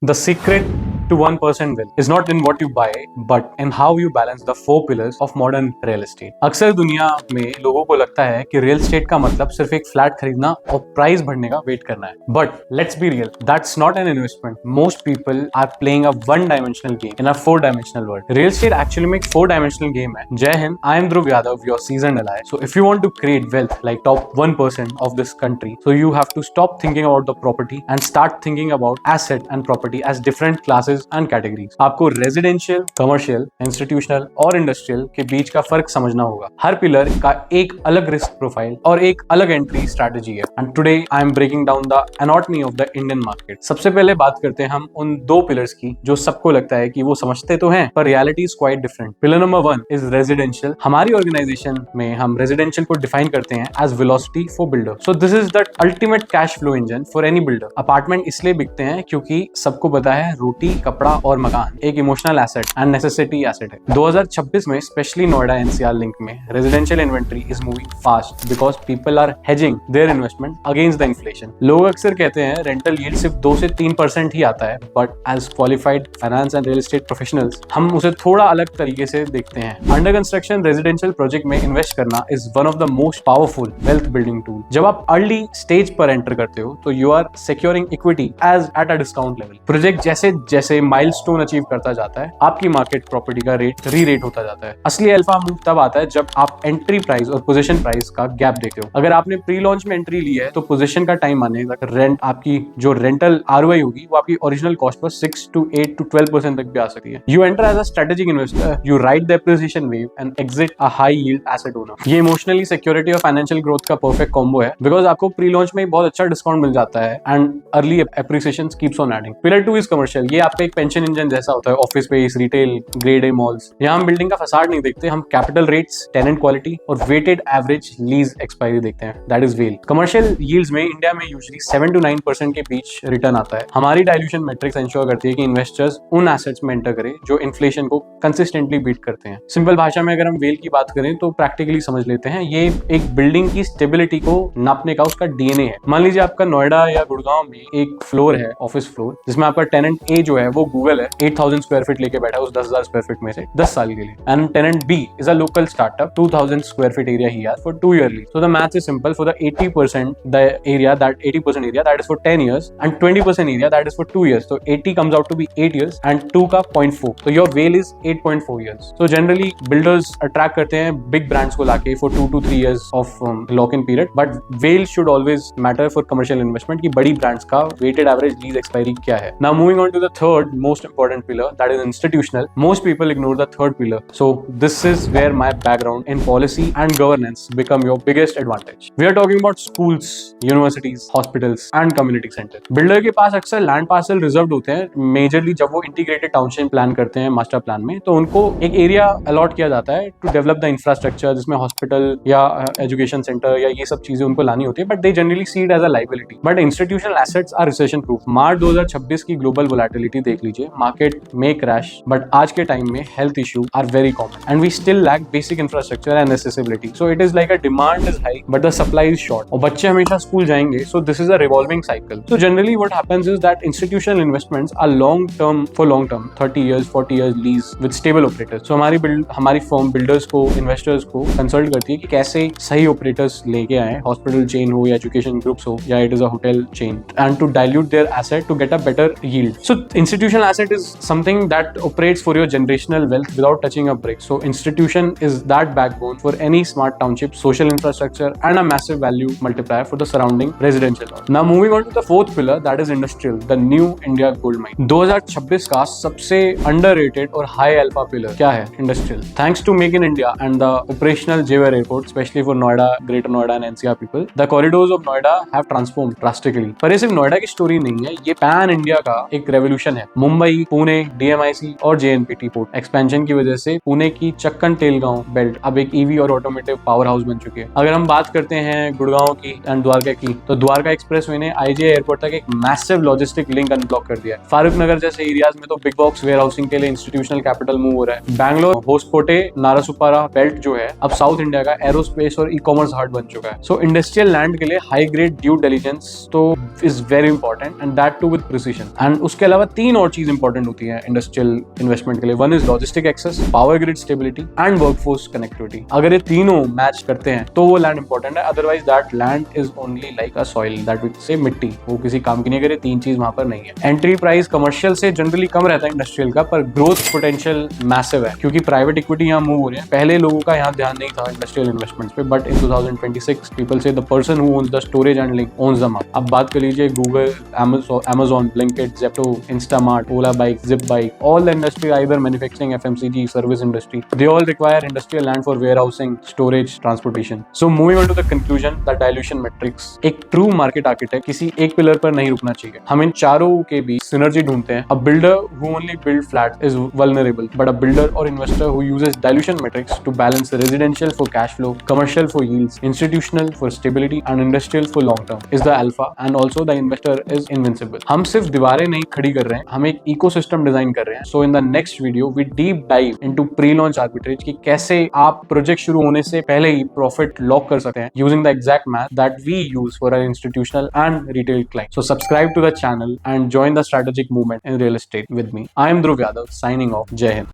The secret to 1% wealth is not in what you buy, but in how you balance the four pillars of modern real estate. अक्सर दुनिया में लोगों को लगता है कि रियल एस्टेट का मतलब सिर्फ एक फ्लैट खरीदना और प्राइस बढ़ने का वेट करना है. But let's be real, that's not an investment. Most people are playing a one-dimensional game in a four-dimensional world. Real estate actually में एक four-dimensional game है. जय Hind, I am Dhruv Yadav, your seasoned ally. So if you want to create wealth like top 1% of this country, so you have to stop thinking about the property and start thinking about asset and property as different classes and categories. आपको residential, commercial, institutional और industrial के बीच का फर्क समझना होगा. हर pillar का एक अलग रिस्क प्रोफाइल और एक अलग एंट्री स्ट्रेटजी है. And today I am breaking down the anatomy of the Indian market. सबसे पहले बात करते हैं हम उन दो पिलर्स की जो सबको लगता है कि वो समझते तो हैं, पर reality is quite different. Pillar number 1 is residential. हमारी ऑर्गेनाइजेशन में हम रेजिडेंशियल को डिफाइन करते हैं as velocity for builder. So this is the ultimate cash flow engine for any builder. Apartment इसलिए बिकते हैं क्योंकि सबको पता है रोटी, कपड़ा और मकान एक emotional asset and necessity asset है. 2026 में स्पेशली नोएडा एनसीआर लिंक में residential inventory is moving fast because people are hedging their investment against the inflation. लोग अक्सर कहते हैं रेंटल यील्ड सिर्फ 2 से 3% ही आता है, but as qualified finance and real estate professionals हम उसे थोड़ा अलग तरीके से देखते हैं. अंडर कंस्ट्रक्शन रेजिडेंशियल प्रोजेक्ट में इन्वेस्ट करना is one of the most powerful wealth building tool. जब आप अर्ली स्टेज पर एंटर करते हो तो you are securing equity as at a discount level. Project जैसे जैसे माइलस्टोन अचीव करता जाता है, आपकी मार्केट प्रॉपर्टी का रेट री-रेट होता जाता है. असली अल्फा मूव तब आता है जब आप एंट्री प्राइस और पोजीशन प्राइस का गैप देखते हो. अगर आपने प्री लॉन्च में एंट्री ली है तो पोजीशन का टाइम आने तक रेंट आपकी जो रेंटल आरओआई होगी वो आपकी original cost per 6 to 8 to 12% तक भी आ सकती है. You enter as a strategic investor, you ride the appreciation wave and exit a high yield asset owner. ये इमोशनली सिक्योरिटी और फाइनेंशियल ग्रोथ का परफेक्ट कॉम्बो है बिकॉज आपको प्री लॉन्च में बहुत अच्छा डिस्काउंट मिल जाता है and early appreciation keeps on adding. Pillar 2 is commercial. ये आपका एक पेंशन इंजन जैसा होता है. Office space, retail, grade A malls. यहाँ हम बिल्डिंग का फसाड नहीं देखते, हम कैपिटल रेट्स, टेनेंट क्वालिटी और वेटेड एवरेज लीज एक्सपायरी देखते हैं. That is well. Commercial yields में इंडिया में यूजुअली 7 to 9% के बीच रिटर्न आता है. हमारी डाइल्यूशन मैट्रिक्स इंश्योर करती है कि इन्वेस्टर्स उन एसेट्स में एंटर करें जो इन्फ्लेशन को कंसिस्टेंटली बीट करते हैं. सिंपल भाषा में अगर हम वेल की बात करें तो प्रैक्टिकली समझ लेते हैं ये एक बिल्डिंग की स्टेबिलिटी को नापने का उसका डीएनए है. मान लीजिए आपका नोएडा या गुड़गांव में एक फ्लोर है, ऑफिस फ्लोर, जिसमें आपका टेनेंट ए जो है वो गूगल है, 8,000 स्क्वायर फीट लेके बैठा है उस 10,000 स्क्वायर फीट में से 10 साल के लिए. And tenant B is a local startup, 2,000 square feet area ही has for 2 yearly. So the math is simple. For the 80% the area that 80% area that is for 10 years and 20% area that is for 2 years. So 80 comes out to be 8 years and 2 का 0.4. So your whale is 8.4 years. So generally builders attract करते हैं big brands को लाके for 2 to 3 years of lock-in period. But whale should always matter for commercial investment कि बड़ी brands का weighted average lease expiry क्या है. Now moving on to the third most important pillar, that is institutional. Most people ignore the third pillar. So this is where my background in policy and governance become your biggest advantage. We are talking about schools, universities, hospitals and community centers. Builder के पास अक्सर land parcel reserved होते हैं. Majorly जब वो integrated township plan करते हैं master plan में, तो उनको एक area allot किया जाता है to develop the infrastructure जिसमें hospital या education center या ये सब चीजें उनको लानी होती है. But they generally see it as a liability. But institutional assets are recession proof. मार्च 2026 की global volatility देख लीजिए. Market may crash, but आज के टाइम में health issue are very common and we still lack basic infrastructure and accessibility. So it is like a demand is high but the supply is short. और बच्चे हमेशा school जाएंगे, so this is a revolving cycle. So generally what happens is that institutional investments are long term, 30 years 40 years lease with stable operators. So हमारी firm builders को, investors को consult करती है कि कैसे सही operators लेके आए, hospital chain हो या education groups हो या it is a hotel chain, and to dilute their asset to get a better yield. So institutional asset is something that operates for your generational wealth without touching a brick. So institution is that backbone for any smart township, social infrastructure and a massive value multiplier for the surrounding residential. Now moving on to the fourth pillar, that is industrial, the new India gold mine. 2026 का सबसे underrated और high alpha pillar क्या है? Industrial. Thanks to Make in India and the operational Jewar Airport, especially for Noida, Greater Noida and NCR people, the corridors of Noida have transformed drastically. पर ये सिर्फ नोएडा की story नहीं है, ये पैन इंडिया का एक रेवोल्यूशन है. मुंबई, पुणे, DMIC और JNPT पोर्ट एक्सपेंशन की वजह से पुणे की चक्कन टेलगांव बेल्ट अब एक EV और ऑटोमोटिव पावर हाउस बन चुकी है। अगर हम बात करते हैं गुड़गांव की एंड द्वारका की, तो द्वारका एक्सप्रेसवे ने IJ एयरपोर्ट तक एक मैसिव लॉजिस्टिक लिंक अनब्लॉक कर दिया है। फारूक नगर जैसे एरियाज में तो बिग बॉक्स वेयर हाउसिंग के लिए इंस्टीट्यूशनल कैपिटल मूव हो रहा है। बैंगलोर होसकोटे नारासुपारा बेल्ट जो है अब साउथ इंडिया का एरोस्पेस और ई-कॉमर्स हब बन चुका है। सो इंडस्ट्रियल लैंड के लिए हाई ग्रेड ड्यू डिलिजेंस तो is very important and that too with precision. And उसके अलावा 3 और चीज इंपॉर्टेंट होती है इंडस्ट्रियल इन्वेस्टमेंट के लिए। One is logistic access, power grid stability and workforce connectivity. अगर ये तीनों मैच करते हैं तो वो लैंड इंपॉर्टेंट है, otherwise that land is only like a soil that we say मिट्टी, वो किसी काम की नहीं। अगर ये 3 चीज वहां पर नहीं है। एंट्री प्राइस कमर्शियल से जनरली कम रहता है इंडस्ट्रियल का, पर ग्रोथ पोटेंशियल मैसिव है क्योंकि प्राइवेट इक्विटी यहाँ मूव हो रही है। पहले लोगों का यहाँ ध्यान नहीं था इंडस्ट्रियल इन्वेस्टमेंट्स पे, बट इन 2026 पीपल से the person who owns the storage and link owns the market. अब बात कर लीजिए Google, Amazon, Blinkit, Zepto, Instamart, Ola Bike, Zip Bike, all the industry either manufacturing, FMCG, service industry, they all require industrial land for warehousing, storage, transportation. So moving on to the conclusion, the dilution matrix. एक true market architect किसी एक pillar पर नहीं रुकना चाहिए। हम इन चारों के बीच synergy ढूंढते हैं। A builder who only build flat is vulnerable, but a builder or investor who uses dilution matrix to balance residential for cash flow, commercial for yields, institutional for stability and industrial for long term is the alpha, and also the investor is invincible. हम सिर्फ दीवारें नहीं खड़ी कर रहे हैं, हम एक इकोसिस्टम डिजाइन कर रहे हैं। So in the next video we deep dive into pre launch arbitrage कि कैसे आप प्रोजेक्ट शुरू होने से पहले ही प्रॉफिट लॉक कर सकते हैं using the exact math that we use for our institutional and retail client. So subscribe to the channel and join the strategic movement in real estate with me. I am Dhruv Yadav signing off. Jai Hind.